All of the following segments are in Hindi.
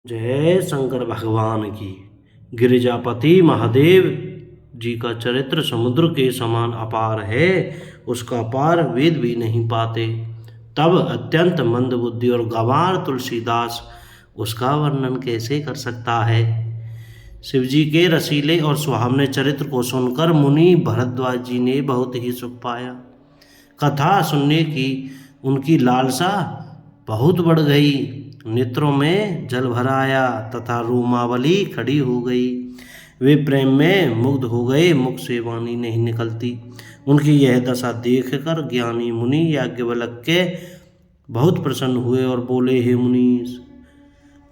जय शंकर भगवान की। गिरिजापति महादेव जी का चरित्र समुद्र के समान अपार है, उसका पार वेद भी नहीं पाते। तब अत्यंत मंद बुद्धि और गंवार तुलसीदास उसका वर्णन कैसे कर सकता है। शिव जी के रसीले और सुहावने चरित्र को सुनकर मुनि भरद्वाज जी ने बहुत ही सुख पाया। कथा सुनने की उनकी लालसा बहुत बढ़ गई। नेत्रों में जल भर आया तथा रोमावली खड़ी हो गई। वे प्रेम में मुग्ध हो गए, मुख से वाणी नहीं निकलती। उनकी यह दशा देखकर ज्ञानी मुनि याज्ञवल्क्य के बहुत प्रसन्न हुए और बोले, हे मुनीश,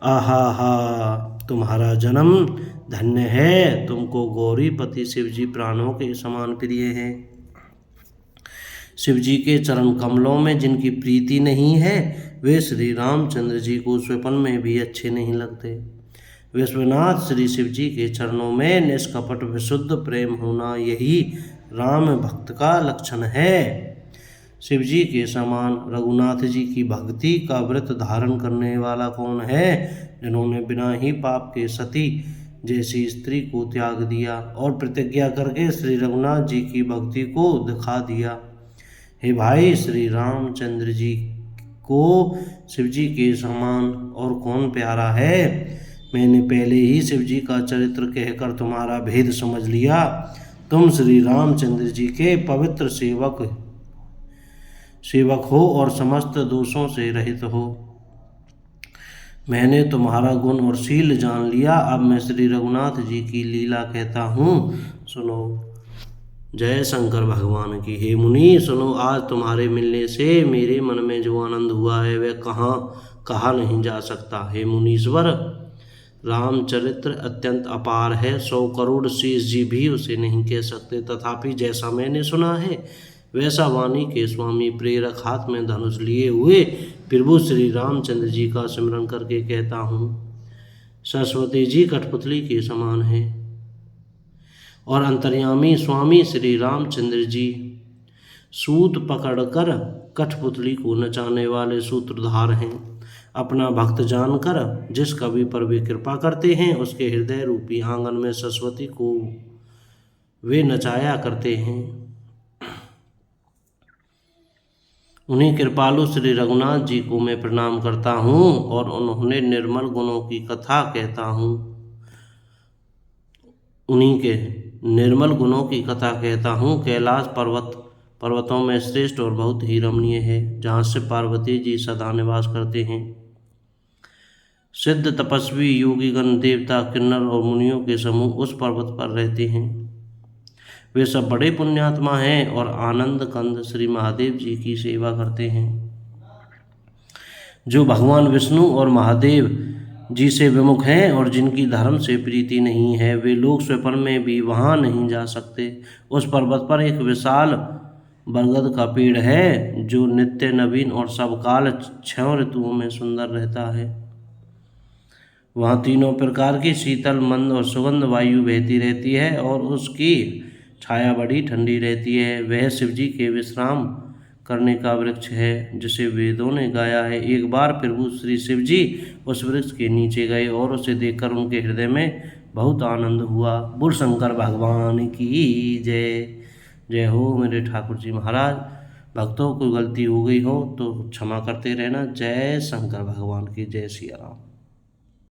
आहा हा, तुम्हारा जन्म धन्य है। तुमको गौरीपति शिव जी प्राणों के समान प्रिय हैं। शिव जी के चरण कमलों में जिनकी प्रीति नहीं है, वे श्री रामचंद्र जी को स्वप्न में भी अच्छे नहीं लगते। विश्वनाथ श्री शिव जी के चरणों में निष्कपट विशुद्ध प्रेम होना, यही राम भक्त का लक्षण है। शिव जी के समान रघुनाथ जी की भक्ति का व्रत धारण करने वाला कौन है, जिन्होंने बिना ही पाप के सती जैसी स्त्री को त्याग दिया और प्रतिज्ञा करके श्री रघुनाथ जी की भक्ति को दिखा दिया। हे भाई, श्री रामचंद्र जी को शिव जी के समान और कौन प्यारा है। मैंने पहले ही शिव जी का चरित्र कहकर तुम्हारा भेद समझ लिया। तुम श्री रामचंद्र जी के पवित्र सेवक हो और समस्त दोषों से रहित हो। मैंने तुम्हारा गुण और शील जान लिया। अब मैं श्री रघुनाथ जी की लीला कहता हूँ, सुनो। जय शंकर भगवान की। हे मुनि सुनो, आज तुम्हारे मिलने से मेरे मन में जो आनंद हुआ है वह कहा नहीं जा सकता। हे मुनीश्वर, रामचरित्र अत्यंत अपार है, 100 करोड़ शेष जी भी उसे नहीं कह सकते। तथापि जैसा मैंने सुना है वैसा वाणी के स्वामी प्रेरक हाथ में धनुष लिए हुए प्रभु श्री रामचंद्र जी का स्मरण करके कहता हूँ। सरस्वती जी कठपुतली के समान है और अंतर्यामी स्वामी श्री रामचंद्र जी सूत पकड़कर कठपुतली को नचाने वाले सूत्रधार हैं। अपना भक्त जानकर जिस कवि पर वे कृपा करते हैं, उसके हृदय रूपी आंगन में सरस्वती को वे नचाया करते हैं। उन्हीं कृपालु श्री रघुनाथ जी को मैं प्रणाम करता हूँ और उन्होंने निर्मल गुणों की कथा कहता हूँ। उन्हीं के निर्मल गुणों की कथा कहता हूँ। कैलाश पर्वतों में श्रेष्ठ और बहुत ही रमणीय है, जहाँ से पार्वती जी सदा निवास करते हैं। सिद्ध तपस्वी योगीगण देवता किन्नर और मुनियों के समूह उस पर्वत पर रहते हैं। वे सब बड़े पुण्यात्मा हैं और आनंद कंद श्री महादेव जी की सेवा करते हैं। जो भगवान विष्णु और महादेव जी से विमुख हैं और जिनकी धर्म से प्रीति नहीं है, वे लोग स्वप्न में भी वहाँ नहीं जा सकते। उस पर्वत पर एक विशाल बरगद का पेड़ है, जो नित्य नवीन और सब काल 6 ऋतुओं में सुंदर रहता है। वहाँ 3 प्रकार की शीतल, मंद और सुगंध वायु बहती रहती है और उसकी छाया बड़ी ठंडी रहती है। वह शिव जी के विश्राम करने का वृक्ष है, जिसे वेदों ने गाया है। एक बार प्रभु श्री शिव जी उस वृक्ष के नीचे गए और उसे देखकर उनके हृदय में बहुत आनंद हुआ। बोल शंकर भगवान की जय। जय हो मेरे ठाकुर जी महाराज। भक्तों, कोई गलती हो गई हो तो क्षमा करते रहना। जय शंकर भगवान की। जय सिया राम।